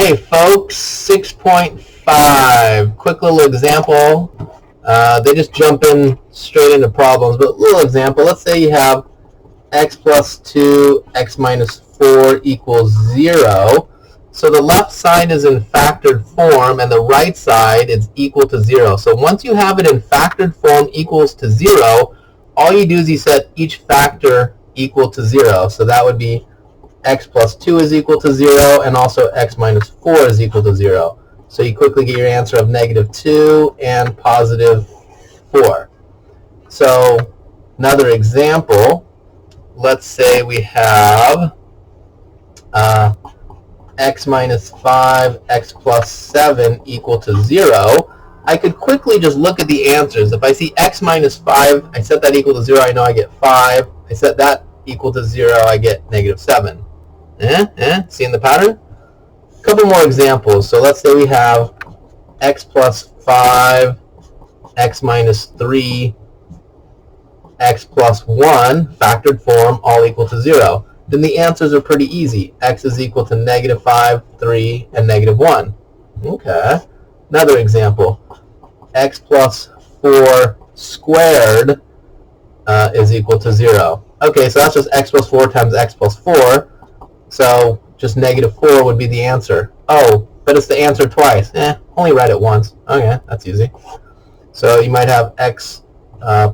Okay, folks, 6.5. Quick little example. They just jump in straight into problems, but little example. Let's say you have x plus 2, x minus 4 equals 0. So the left side is in factored form, and the right side is equal to 0. So once you have it in factored form equals to 0, all you do is you set each factor equal to 0. So that would be x plus 2 is equal to 0, and also x minus 4 is equal to 0. So you quickly get your answer of -2 and +4. So another example, let's say we have x minus 5, x plus 7 equal to 0. I could quickly just look at the answers. If I see x minus 5, I set that equal to 0, I know I get 5. I set that equal to 0, I get -7. Seeing the pattern? A couple more examples. So let's say we have x plus 5, x minus 3, x plus 1, factored form, all equal to 0. Then the answers are pretty easy. X is equal to -5, 3, and -1. Okay. Another example. X plus 4 squared is equal to 0. Okay, so that's just x plus 4 times x plus 4. So just -4 would be the answer. Oh, but it's the answer twice. Only write it once. Okay, that's easy. So you might have x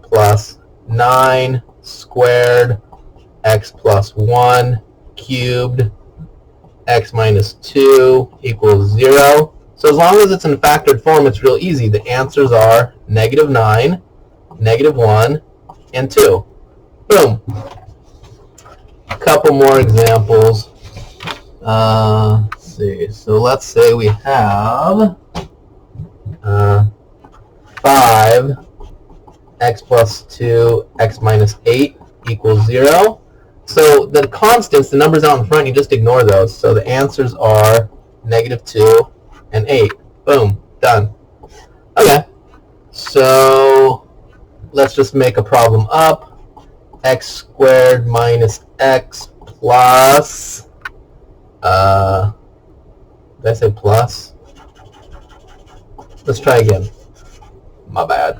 plus 9 squared, x plus 1 cubed, x minus 2 equals 0. So as long as it's in factored form, it's real easy. The answers are -9, -1, and 2. Boom. A couple more examples. Let's see. So let's say we have 5, x plus 2, x minus 8 equals 0. So the constants, the numbers out in front, you just ignore those. So the answers are -2 and 8. Boom. Done. Okay. So let's just make a problem up. X squared minus x plus, did I say plus? Let's try again. My bad.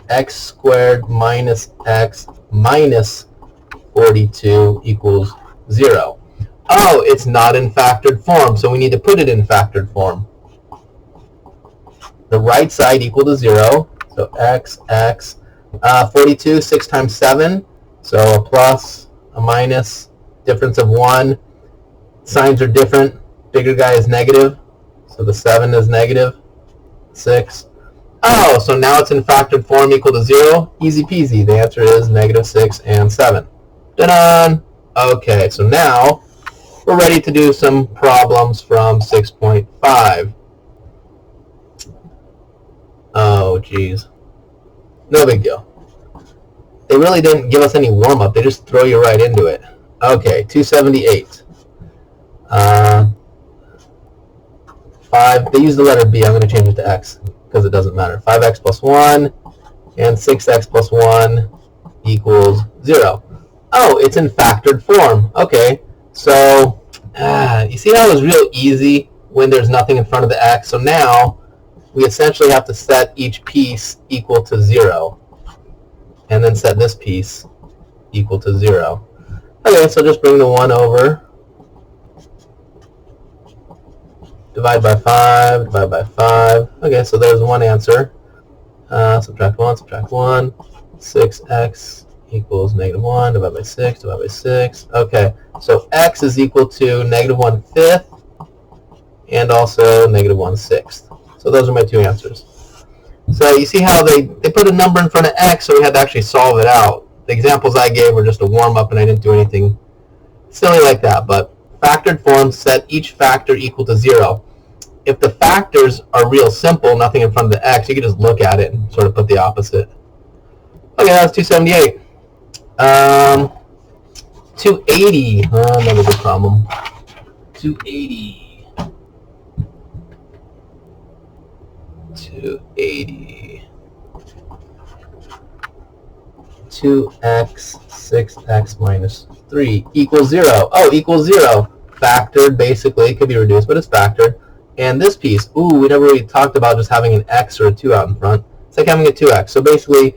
X squared minus x minus 42 equals 0. Oh, it's not in factored form, so we need to put it in factored form. The right side equal to 0, so x, 42, 6 times 7, so a plus, a minus, difference of 1. Signs are different. Bigger guy is negative, so the 7 is -6. Oh, so now it's in factored form equal to 0. Easy peasy. The answer is -6 and 7. Done. Okay, so now we're ready to do some problems from 6.5. Oh, geez. No big deal. They really didn't give us any warm-up. They just throw you right into it. Okay, 278. 5. They use the letter b. I'm going to change it to x because it doesn't matter. 5x plus 1 and 6x plus 1 equals 0. Oh, it's in factored form. Okay, so you see how it was real easy when there's nothing in front of the x? So now we essentially have to set each piece equal to 0. And then set this piece equal to 0. Okay, so just bring the 1 over. Divide by 5, divide by 5. Okay, so there's one answer. Subtract 1, subtract 1. 6x equals -1, divided by 6, divided by 6. Okay, so x is equal to -1/5 and also -1/6. So those are my two answers. So you see how they put a number in front of x, so we had to actually solve it out. The examples I gave were just a warm-up, and I didn't do anything silly like that. But factored form, set each factor equal to 0. If the factors are real simple, nothing in front of the x, you can just look at it and sort of put the opposite. Okay, that's 278. 280. Another good problem. 280. 2x, 6x minus 3 equals 0. Oh, equals 0. Factored, basically. It could be reduced, but it's factored. And this piece, ooh, we never really talked about just having an x or a 2 out in front. It's like having a 2x. So basically,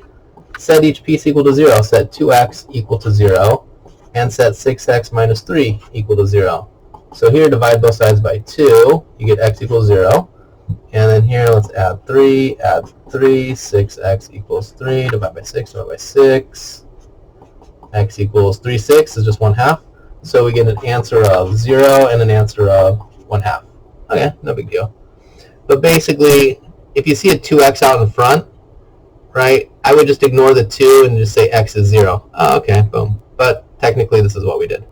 set each piece equal to 0. Set 2x equal to 0, and set 6x minus 3 equal to 0. So here, divide both sides by 2. You get x equals 0. And then here, let's add 3, 6x equals 3, divide by 6, divide by 6. X equals 3, 6 is just 1/2. So we get an answer of 0 and an answer of 1/2. Okay, no big deal. But basically, if you see a 2x out in front, right, I would just ignore the 2 and just say x is 0. Oh, okay, boom. But technically, this is what we did.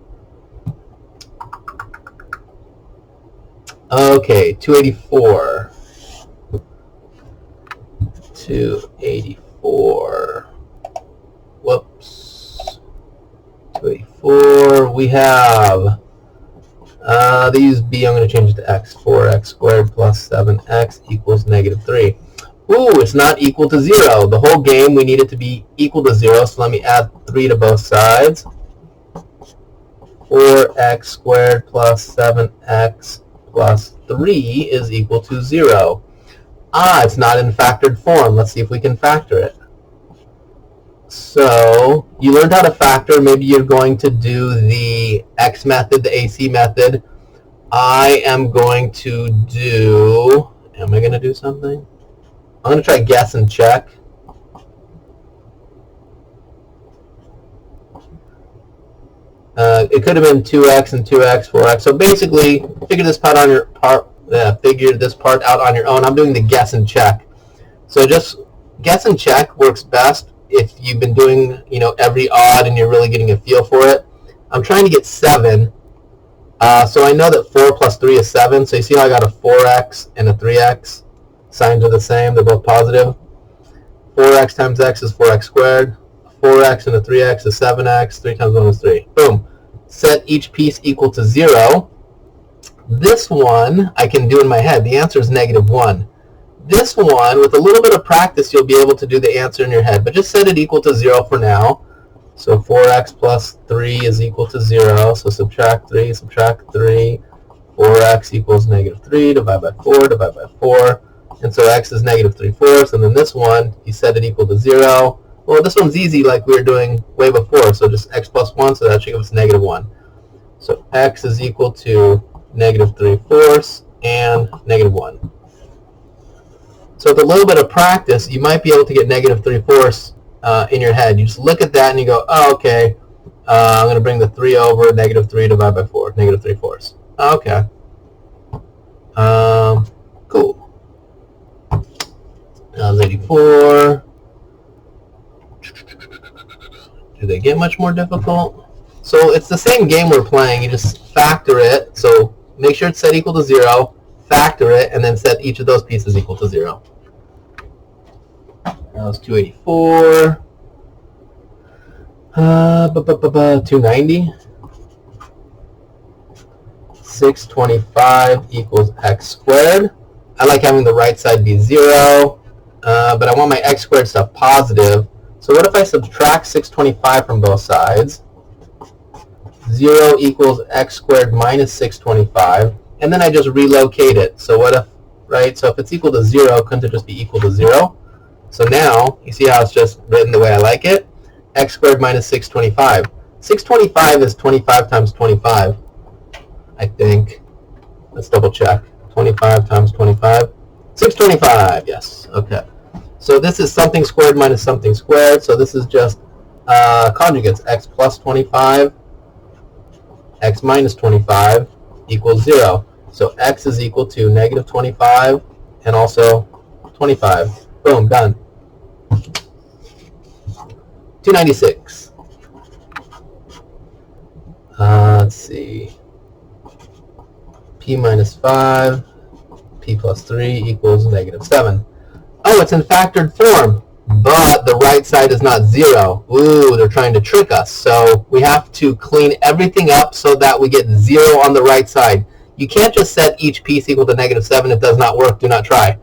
Okay, 284. 284. Whoops. 284. We have these b, I'm going to change it to x. 4x squared plus 7x equals negative 3. Ooh, it's not equal to 0. The whole game, we need it to be equal to 0, so let me add 3 to both sides. 4x squared plus 7x plus 3 is equal to 0. Ah, it's not in factored form. Let's see if we can factor it. So, you learned how to factor. Maybe you're going to do the x method, the AC method. I am going to do, am I going to do something? I'm going to try guess and check. It could have been 2x and 2x, 4x. So basically, figure this part out on your own. I'm doing the guess and check. So just guess and check works best if you've been doing, every odd and you're really getting a feel for it. I'm trying to get 7. So I know that 4 plus 3 is 7. So you see how I got a 4x and a 3x? Signs are the same. They're both positive. 4x times x is 4x squared. 4x and a 3x is 7x. 3 times 1 is 3. Boom. Set each piece equal to 0. This one I can do in my head. The answer is negative 1. This one, with a little bit of practice, you'll be able to do the answer in your head. But just set it equal to 0 for now. So 4x plus 3 is equal to 0. So subtract 3, subtract 3. 4x equals negative 3. Divide by 4, divide by 4. And so x is negative 3/4. And then this one, you set it equal to 0. Well, this one's easy like we were doing way before. So just x plus 1, so that should give us negative 1. So x is equal to negative 3/4 and negative 1. So with a little bit of practice, you might be able to get negative 3/4 in your head. You just look at that and you go, oh, okay, I'm going to bring the 3 over, negative 3 divided by 4, negative 3/4. Okay. Cool. That was 84. Do they get much more difficult? So it's the same game we're playing. You just factor it. So make sure it's set equal to 0, factor it, and then set each of those pieces equal to 0. That was 284. 290. 625 equals x squared. I like having the right side be 0, but I want my x squared stuff positive. So what if I subtract 625 from both sides? 0 equals x squared minus 625, and then I just relocate it. So what if, right? So if it's equal to 0, couldn't it just be equal to 0? So now, you see how it's just written the way I like it? X squared minus 625. 625 is 25 times 25, I think. Let's double check. 25 times 25. 625, yes. Okay. So this is something squared minus something squared. So this is just conjugates. X plus 25, x minus 25 equals 0. So x is equal to negative 25 and also 25. Boom, done. 296. Let's see. P minus 5, P plus 3 equals negative 7. Oh, it's in factored form, but the right side is not 0. Ooh, they're trying to trick us. So we have to clean everything up so that we get 0 on the right side. You can't just set each piece equal to negative 7. It does not work. Do not try.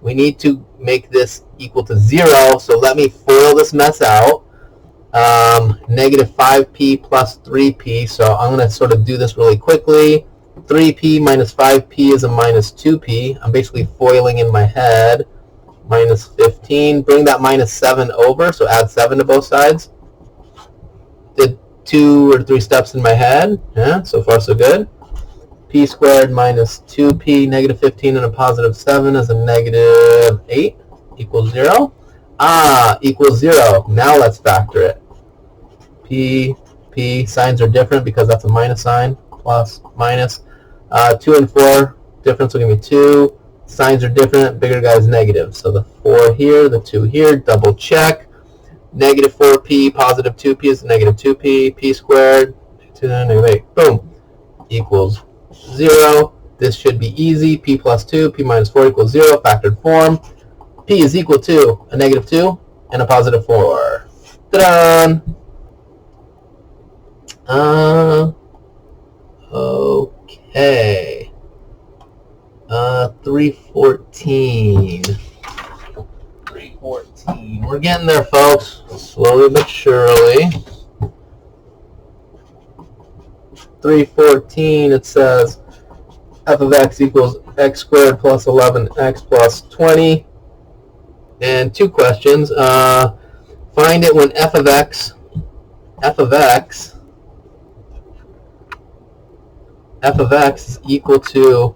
We need to make this equal to 0. So let me FOIL this mess out. Negative 5p plus 3p. So I'm going to sort of do this really quickly. 3p minus 5p is a minus 2p. I'm basically foiling in my head. Minus 15. Bring that minus 7 over, so add 7 to both sides. Did 2 or 3 steps in my head. Yeah, so far so good. P squared minus 2p, negative 15 and a positive 7 is a negative 8 equals 0. Equals 0. Now let's factor it. P, signs are different because that's a minus sign. Plus, minus. 2 and 4, difference will give me 2. Signs are different, bigger guy's negative. So the 4 here, the 2 here, double check. Negative 4p, positive 2p is negative 2p. P squared, negative 8. Boom. Equals 0. This should be easy. P plus 2, p minus 4 equals 0, factored form. P is equal to a negative 2 and a positive 4. Ta-da! Okay. 314. 314. We're getting there, folks. Slowly but surely. 314, it says f of x equals x squared plus 11x plus 20. And 2 questions. Find it when f of x is equal to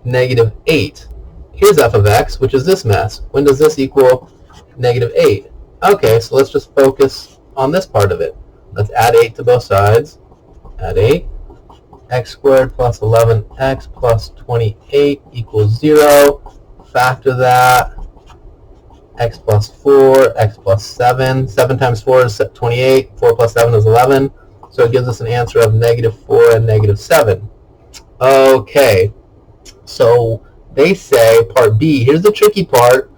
negative 8. Here's f of x, which is this mess. When does this equal negative 8? Okay, so let's just focus on this part of it. Let's add 8 to both sides. Add 8. X squared plus 11x plus 28 equals 0. Factor that. X plus 4, x plus 7. 7 times 4 is 28. 4 plus 7 is 11. So it gives us an answer of negative 4 and negative 7. Okay. So they say part B. Here's the tricky part.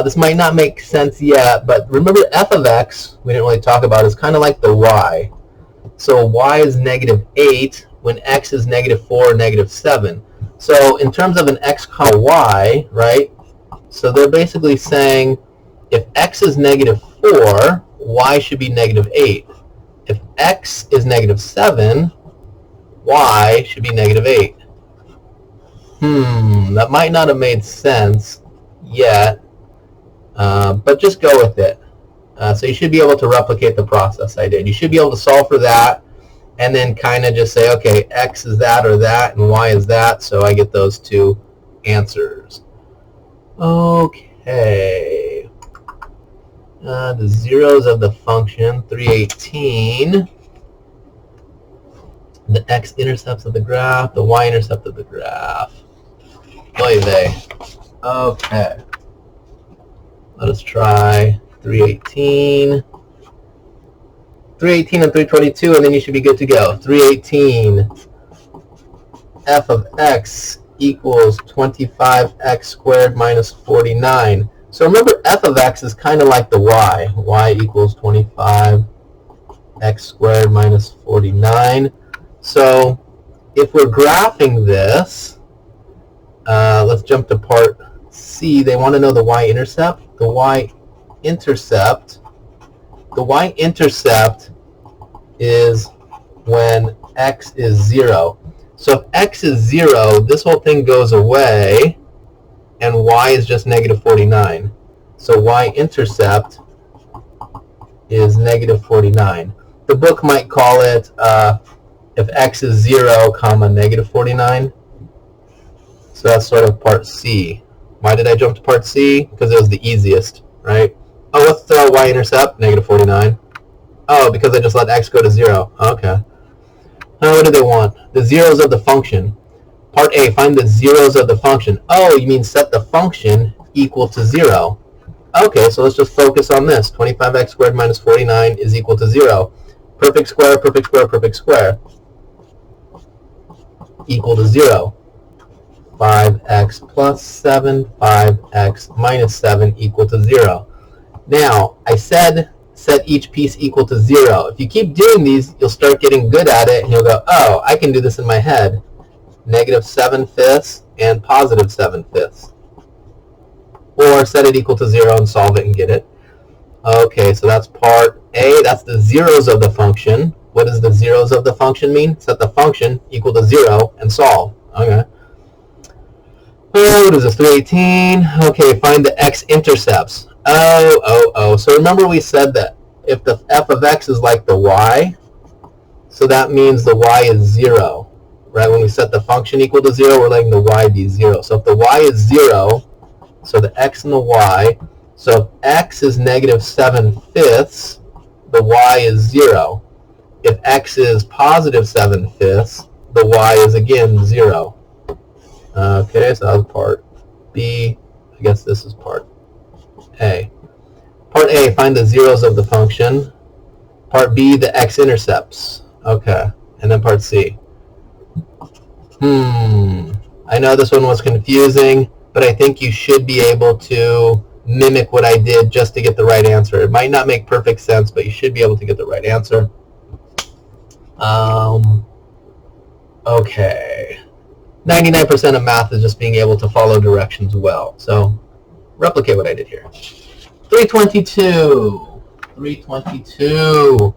This might not make sense yet, but remember f of x, we didn't really talk about, is kind of like the y. So y is negative 8 when x is negative 4 or negative 7. So in terms of an x comma y, right, so they're basically saying if x is negative 4, y should be negative 8. If x is negative 7, y should be negative 8. That might not have made sense yet, but just go with it. So you should be able to replicate the process I did. You should be able to solve for that and then kind of just say, okay, x is that or that and y is that, so I get those 2 answers. Okay. The zeros of the function, 318. The x-intercepts of the graph, the y-intercept of the graph. Oy vey. Okay. Let us try 318. 318 and 322, and then you should be good to go. 318. F of x equals 25x squared minus 49. So remember, f of x is kind of like the y. Y equals 25x squared minus 49. So if we're graphing this, let's jump to part C. They want to know the y-intercept. The y-intercept is when x is 0. So if x is 0, this whole thing goes away, and y is just negative 49. So y-intercept is negative 49. The book might call it if x is 0, comma, negative 49. So that's sort of part C. Why did I jump to part C? Because it was the easiest, right? Oh, what's the y-intercept? Negative 49. Oh, because I just let x go to 0. Okay. Now what do they want? The zeros of the function. Part A, find the zeros of the function. Oh, you mean set the function equal to 0. Okay, so let's just focus on this. 25x squared minus 49 is equal to 0. Perfect square, perfect square, perfect square. Equal to 0. 5x plus 7, 5x minus 7 equal to 0. Now, I said set each piece equal to 0. If you keep doing these, you'll start getting good at it, and you'll go, oh, I can do this in my head. Negative 7/5 and positive 7/5. Or set it equal to 0 and solve it and get it. Okay, so that's part A. That's the zeros of the function. What does the zeros of the function mean? Set the function equal to 0 and solve. Okay. Oh, what is this, 318? Okay, find the x-intercepts. So remember we said that if the f of x is like the y, so that means the y is 0, right? When we set the function equal to 0, we're letting the y be 0. So if the y is 0, so the x and the y, so if x is negative 7/5, the y is 0. If x is positive 7/5, the y is again 0. Okay, so that was part B. I guess this is part A. Part A, find the zeros of the function. Part B, the x-intercepts. Okay, and then part C. I know this one was confusing, but I think you should be able to mimic what I did just to get the right answer. It might not make perfect sense, but you should be able to get the right answer. Okay. 99% of math is just being able to follow directions well. So replicate what I did here. 322. 322.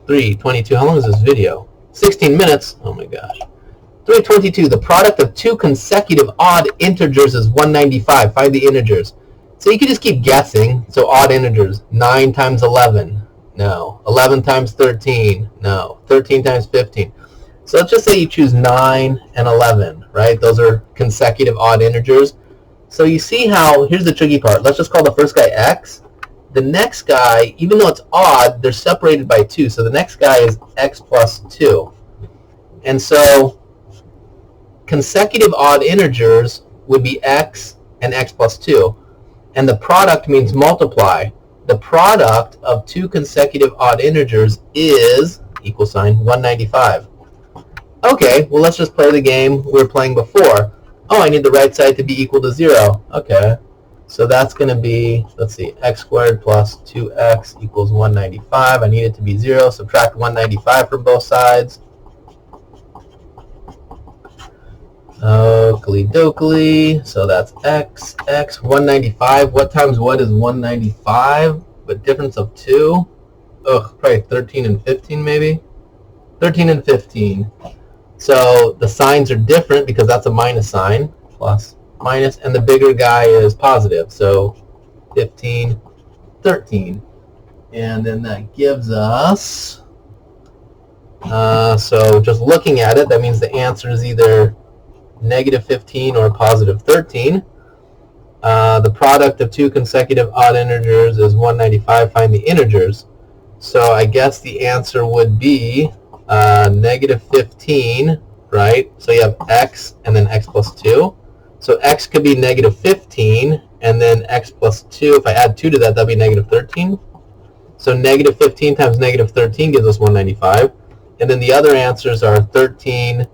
322. How long is this video? 16 minutes. Oh my gosh. 322. The product of two consecutive odd integers is 195. Find the integers. So you can just keep guessing. So odd integers. 9 times 11. No. 11 times 13. No. 13 times 15. So let's just say you choose 9 and 11, right? Those are consecutive odd integers. So you see how, here's the tricky part. Let's just call the first guy x. The next guy, even though it's odd, they're separated by 2. So the next guy is x plus 2. And so consecutive odd integers would be x and x plus 2. And the product means multiply. The product of two consecutive odd integers is equal sign 195. Okay, well let's just play the game we were playing before. Oh, I need the right side to be equal to 0. Okay, so that's going to be, let's see, x squared plus 2x equals 195. I need it to be 0. Subtract 195 from both sides. Oakley dokley. So that's x, 195. What times what is 195? But difference of 2? Ugh, probably 13 and 15 maybe? 13 and 15. So the signs are different because that's a minus sign, plus, minus, and the bigger guy is positive. So 15, 13. And then that gives us, so just looking at it, that means the answer is either negative 15 or positive 13. The product of two consecutive odd integers is 195. Find the integers. So I guess the answer would be negative 15, right? So you have x and then x plus 2. So x could be negative 15, and then x plus 2. If I add 2 to that, that would be negative 13. So negative 15 times negative 13 gives us 195. And then the other answers are 13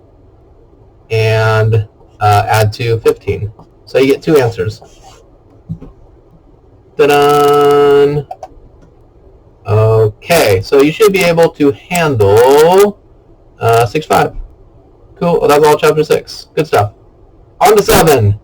and add to 15. So you get two answers. Ta-da! Okay, so you should be able to handle 6-5. Cool. Well, that's all chapter 6. Good stuff. On to 7.